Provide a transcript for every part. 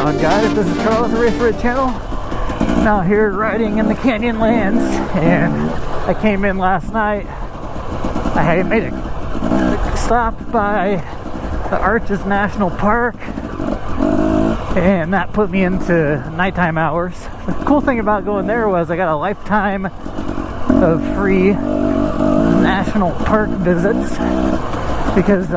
on, guys? This is Carlos, the Race Red Channel. I'm out here riding in the canyon lands, and I came in last night. I made a stop by the Arches National Park, and that put me into nighttime hours. The cool thing about going there was I got a lifetime of free national park visits because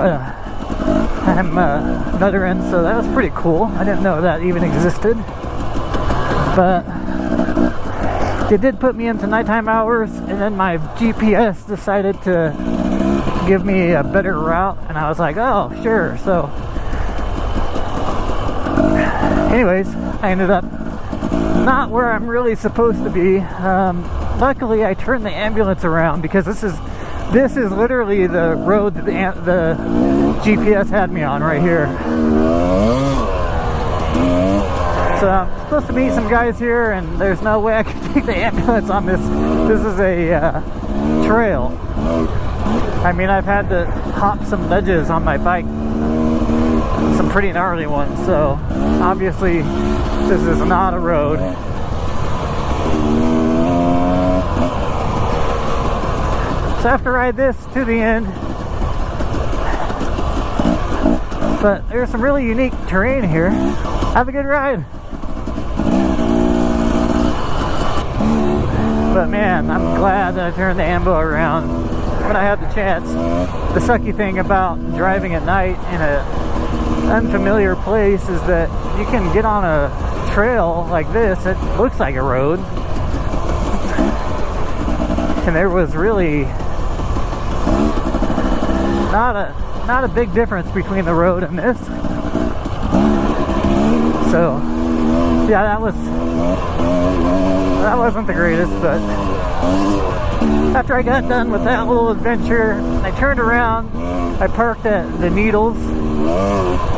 I'm a veteran, so that was pretty cool. I didn't know that even existed, but it did put me into nighttime hours, and then my GPS decided to give me a better route, and I was like, oh, sure. So anyways, I ended up not where I'm really supposed to be. Luckily, I turned the ambulance around because this is literally the road that the GPS had me on right here. So I'm supposed to meet some guys here, and there's no way I can take the ambulance on this. This is a trail. I mean, I've had to hop some ledges on my bike, some pretty gnarly ones, so obviously this is not a road. So I have to ride this to the end. But there's some really unique terrain here. Have a good ride. But man, I'm glad that I turned the ambo around when I had the chance. The sucky thing about driving at night in an unfamiliar place is that you can get on a trail like this. It looks like a road. And there was really not a big difference between the road and this. So yeah, that wasn't the greatest, but after I got done with that little adventure, I turned around. I parked at the Needles,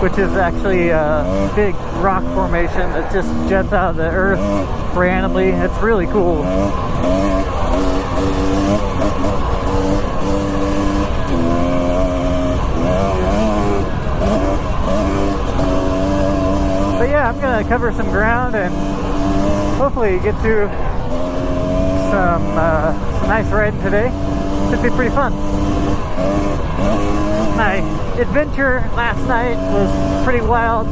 which is actually a big rock formation that just jets out of the earth randomly. It's really cool. But yeah, I'm gonna cover some ground and hopefully get to some nice riding today. Should be pretty fun. My adventure last night was pretty wild.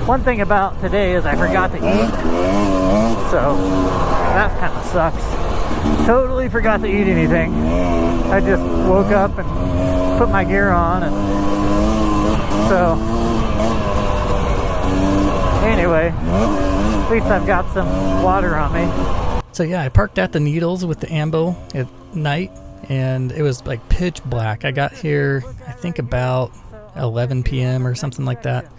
One thing about today is I forgot to eat, so that kind of sucks. Totally forgot to eat anything. I just woke up and put my gear on, and so anyway, at least I've got some water on me. So yeah, I parked at the Needles with the ambo at night, and it was like pitch black. I got here, I think about 11 p.m. or something like that,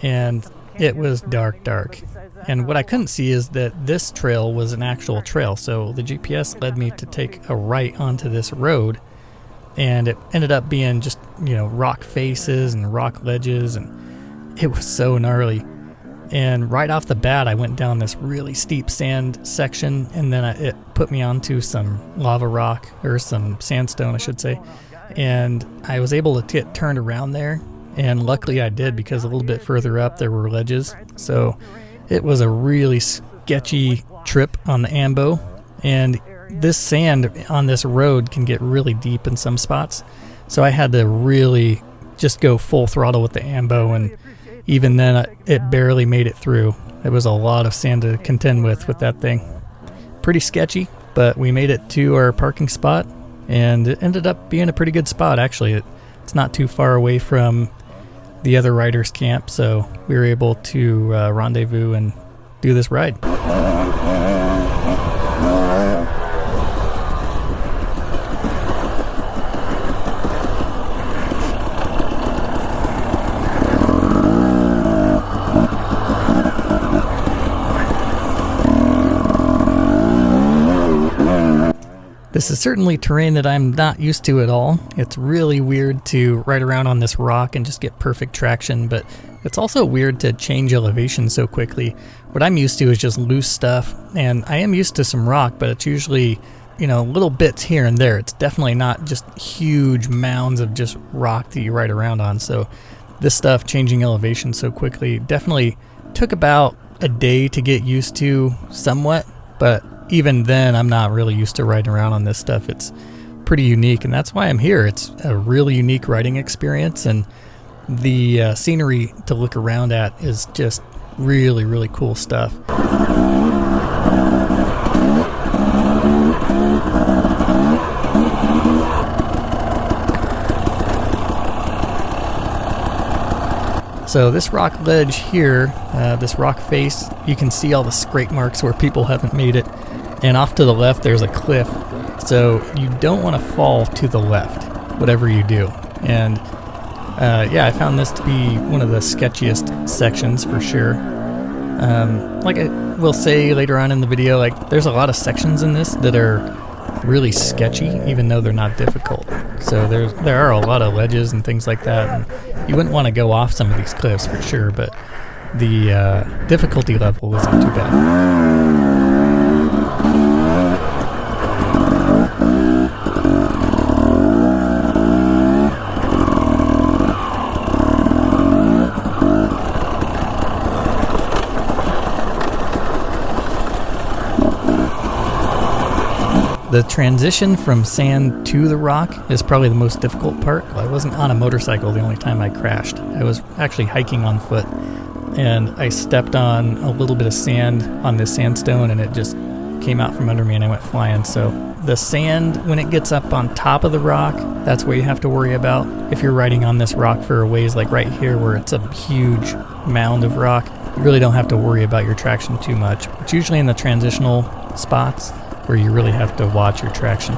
and it was dark. And what I couldn't see is that this trail was an actual trail, so the GPS led me to take a right onto this road, and it ended up being just, rock faces and rock ledges, and it was so gnarly. And right off the bat, I went down this really steep sand section, and then it put me onto some lava rock, or some sandstone, I should say. And I was able to get turned around there, and luckily I did, because a little bit further up there were ledges. So it was a really sketchy trip on the ambo, and this sand on this road can get really deep in some spots. So I had to really just go full throttle with the ambo, and even then, it barely made it through. There was a lot of sand to contend with that thing. Pretty sketchy, but we made it to our parking spot, and it ended up being a pretty good spot, actually. It's not too far away from the other riders' camp, so we were able to rendezvous and do this ride. This is certainly terrain that I'm not used to at all. It's really weird to ride around on this rock and just get perfect traction, but it's also weird to change elevation so quickly. What I'm used to is just loose stuff, and I am used to some rock, but it's usually, little bits here and there. It's definitely not just huge mounds of just rock that you ride around on. So this stuff changing elevation so quickly definitely took about a day to get used to somewhat, but even then I'm not really used to riding around on this stuff. It's pretty unique, and that's why I'm here. It's a really unique riding experience, and the scenery to look around at is just really, really cool stuff. So this rock ledge here, this rock face, you can see all the scrape marks where people haven't made it. And off to the left, there's a cliff. So you don't want to fall to the left, whatever you do. And yeah, I found this to be one of the sketchiest sections for sure. Like I will say later on in the video, like there's a lot of sections in this that are really sketchy, even though they're not difficult. So there are a lot of ledges and things like that, and you wouldn't want to go off some of these cliffs for sure, but the difficulty level isn't too bad. The transition from sand to the rock is probably the most difficult part. I wasn't on a motorcycle the only time I crashed. I was actually hiking on foot, and I stepped on a little bit of sand on this sandstone, and it just came out from under me and I went flying. So the sand, when it gets up on top of the rock, that's what you have to worry about. If you're riding on this rock for a ways, like right here where it's a huge mound of rock, you really don't have to worry about your traction too much. It's usually in the transitional spots where you really have to watch your traction.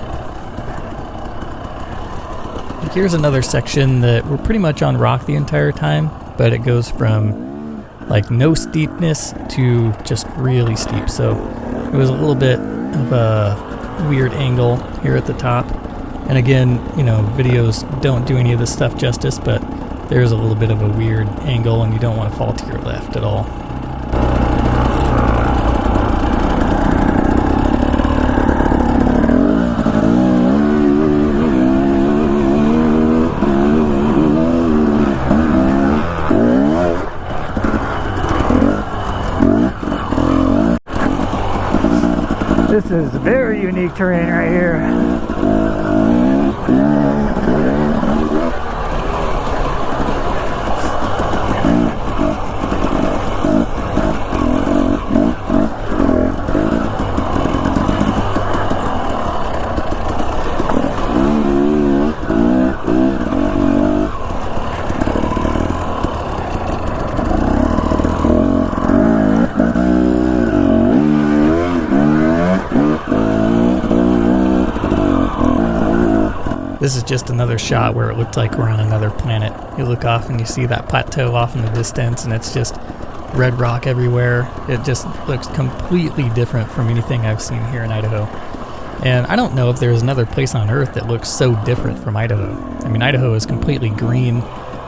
Here's another section that we're pretty much on rock the entire time, but it goes from like no steepness to just really steep. So it was a little bit of a weird angle here at the top. And again, you know, videos don't do any of this stuff justice, but there's a little bit of a weird angle and you don't want to fall to your left at all. This is very unique terrain right here. This is just another shot where it looked like we're on another planet. You look off and you see that plateau off in the distance, and it's just red rock everywhere. It just looks completely different from anything I've seen here in Idaho. And I don't know if there's another place on Earth that looks so different from Idaho. I mean, Idaho is completely green,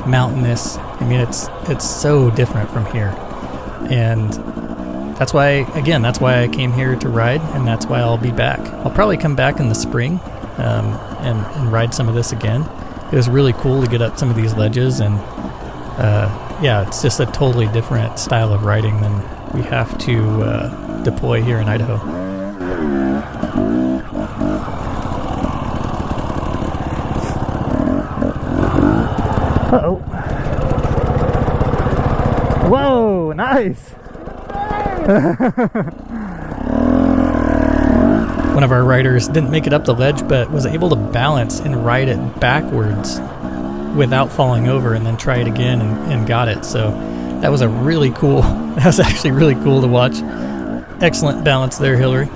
mountainous. I mean, it's so different from here. And that's why I came here to ride, and that's why I'll be back. I'll probably come back in the spring and ride some of this again. It was really cool to get up some of these ledges, and yeah, it's just a totally different style of riding than we have to deploy here in Idaho. Uh-oh. Whoa, nice. One of our riders didn't make it up the ledge, but was able to balance and ride it backwards without falling over, and then try it again and got it. So that was that was actually really cool to watch. Excellent balance there, Hillary.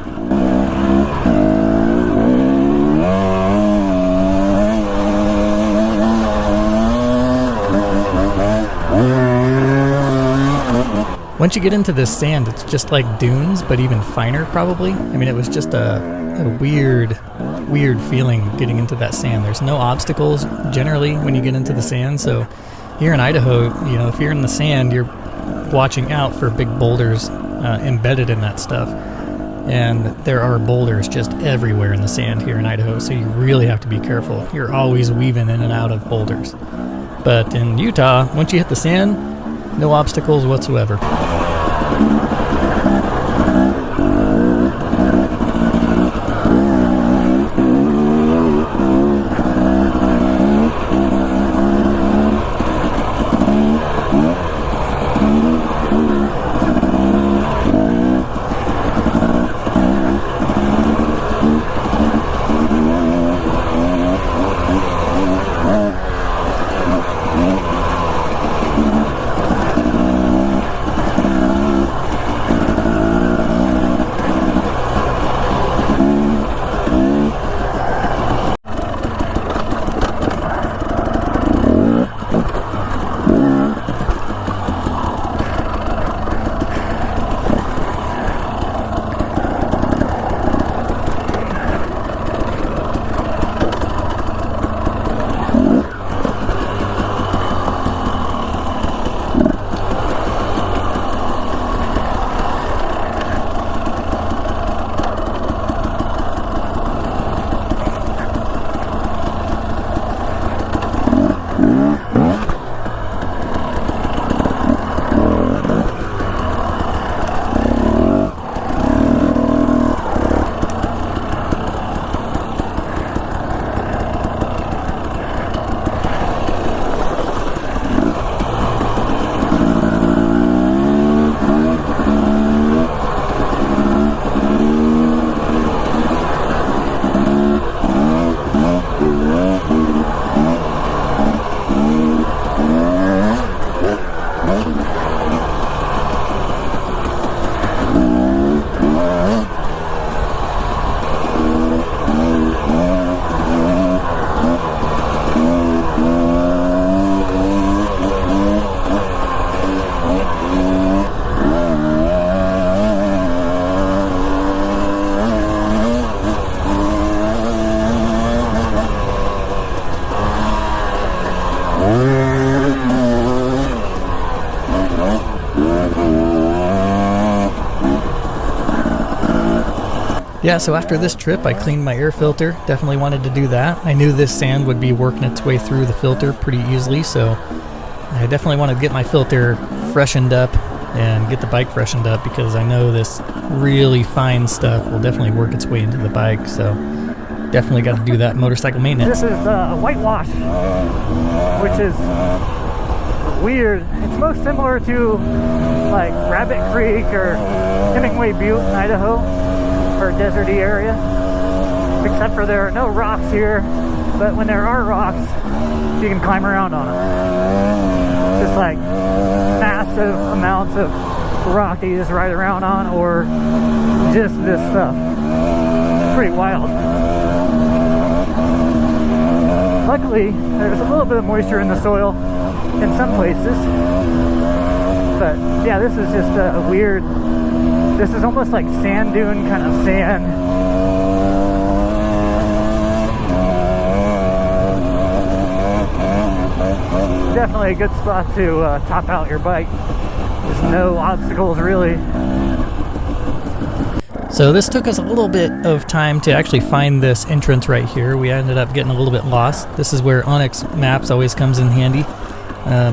Once you get into this sand, it's just like dunes, but even finer probably. I mean, it was just a weird feeling getting into that sand. There's no obstacles generally when you get into the sand. So here in Idaho, you know, if you're in the sand, you're watching out for big boulders embedded in that stuff. And there are boulders just everywhere in the sand here in Idaho, so you really have to be careful. You're always weaving in and out of boulders. But in Utah, once you hit the sand, no obstacles whatsoever. Yeah, so after this trip, I cleaned my air filter. Definitely wanted to do that. I knew this sand would be working its way through the filter pretty easily, so I definitely want to get my filter freshened up and get the bike freshened up, because I know this really fine stuff will definitely work its way into the bike, so definitely got to do that motorcycle maintenance. This is whitewash, which is weird. It's most similar to like Rabbit Creek or Hemingway Butte in Idaho, or deserty area, except for there are no rocks here, but when there are rocks, you can climb around on them. Just like massive amounts of rock that you just ride around on, or just this stuff. It's pretty wild. Luckily, there's a little bit of moisture in the soil in some places, but yeah, this is just a weird, this is almost like sand dune kind of sand. Definitely a good spot to top out your bike. There's no obstacles really. So this took us a little bit of time to actually find this entrance right here. We ended up getting a little bit lost. This is where Onyx Maps always comes in handy.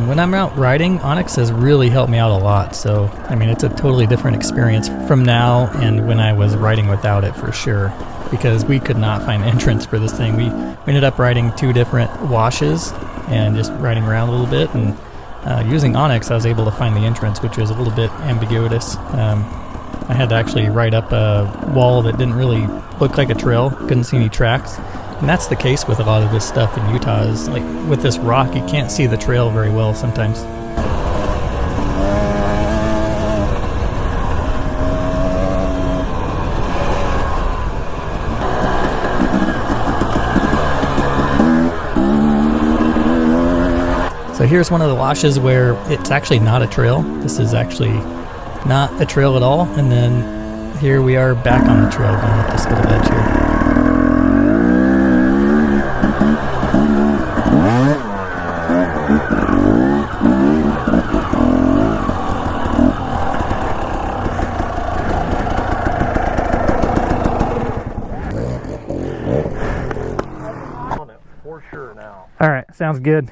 When I'm out riding, Onyx has really helped me out a lot. So, I mean, it's a totally different experience from now and when I was riding without it, for sure. Because we could not find entrance for this thing. We ended up riding 2 different washes and just riding around a little bit. And using Onyx, I was able to find the entrance, which was a little bit ambiguous. I had to actually ride up a wall that didn't really look like a trail. Couldn't see any tracks. And that's the case with a lot of this stuff in Utah, is like with this rock, you can't see the trail very well sometimes. So here's one of the washes where it's actually not a trail. This is actually not a trail at all. And then here we are back on the trail going up this little edge here. For sure now. All right, sounds good.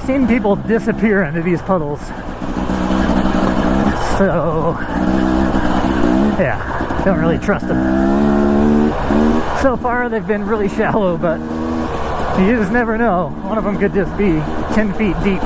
seen people disappear into these puddles. So, yeah, don't really trust them. So far, they've been really shallow, but you just never know. One of them could just be 10 feet deep.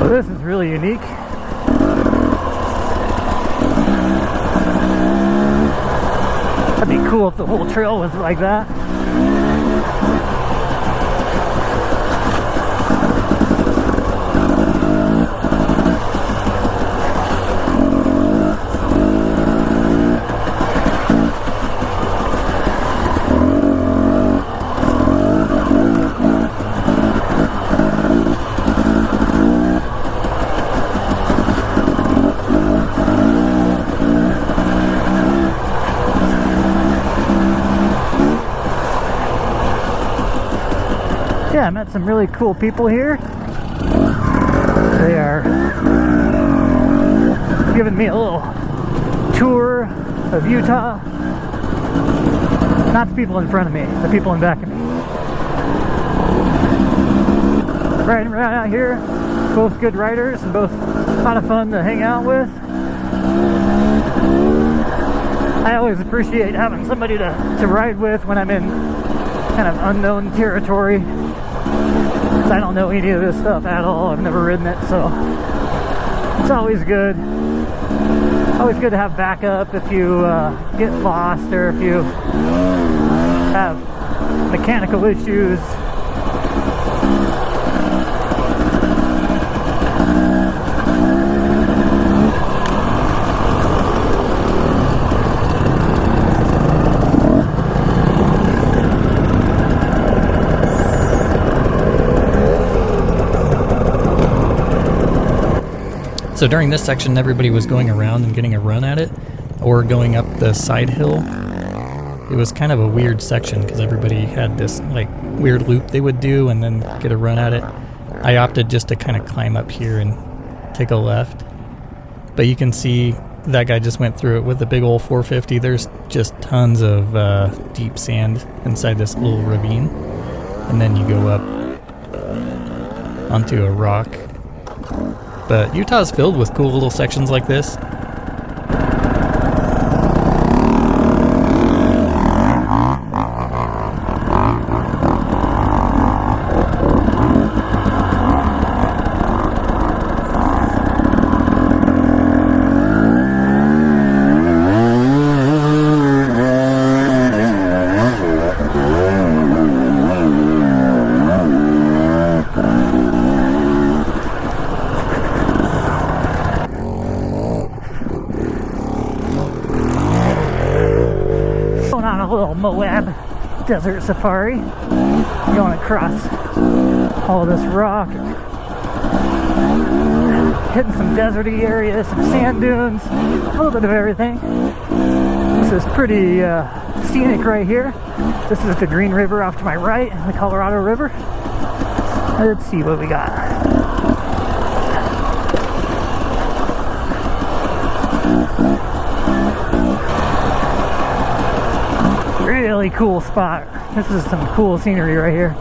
This is really unique. That'd be cool if the whole trail was like that. Yeah, I met some really cool people here. They are giving me a little tour of Utah. Not the people in front of me, the people in back of me. Riding around out here, both good riders and both a lot of fun to hang out with. I always appreciate having somebody to ride with when I'm in kind of unknown territory. I don't know any of this stuff at all. I've never ridden it, so it's always good. Always good to have backup if you get lost or if you have mechanical issues. So during this section, everybody was going around and getting a run at it, or going up the side hill. It was kind of a weird section because everybody had this like weird loop they would do and then get a run at it. I opted just to kind of climb up here and take a left. But you can see that guy just went through it with a big old 450. There's just tons of deep sand inside this little ravine. And then you go up onto a rock. But Utah's filled with cool little sections like this. Moab desert safari, going across all this rock, hitting some deserty areas, some sand dunes, a little bit of everything. This is pretty scenic right here. This is the Green River off to my right, the Colorado River. Let's see what we got. Really cool spot. This is some cool scenery right here.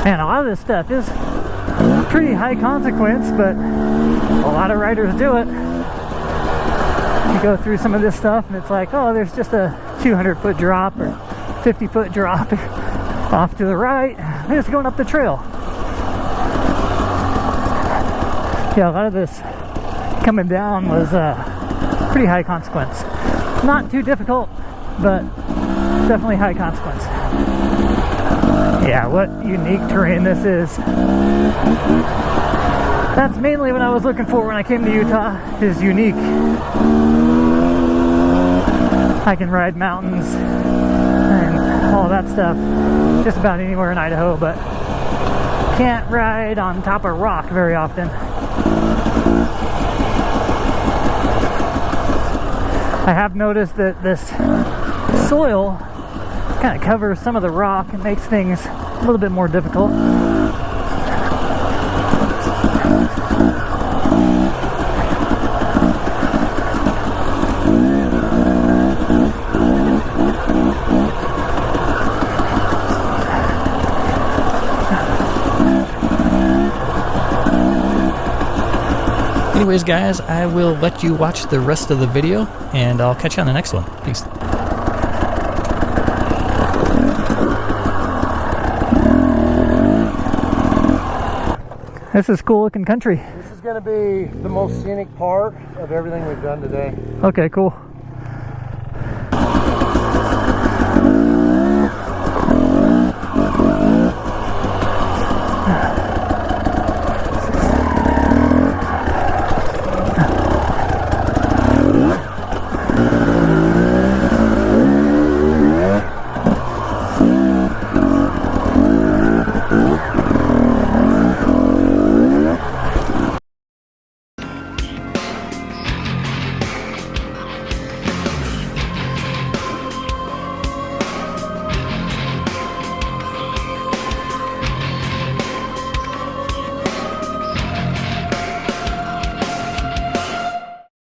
Man, a lot of this stuff is pretty high consequence, but a lot of riders do it. You go through some of this stuff and it's like, oh, there's just a 200-foot drop or 50-foot drop off to the right. And it's going up the trail. Yeah, a lot of this coming down was pretty high consequence. Not too difficult, but definitely high consequence. Yeah, what unique terrain this is. That's mainly what I was looking for when I came to Utah, is unique. I can ride mountains and all that stuff just about anywhere in Idaho, but can't ride on top of rock very often. I have noticed that this soil kind of covers some of the rock and makes things a little bit more difficult. Anyways, guys, I will let you watch the rest of the video, and I'll catch you on the next one. Peace. This is cool looking country. This is going to be the most scenic part of everything we've done today. Okay, cool.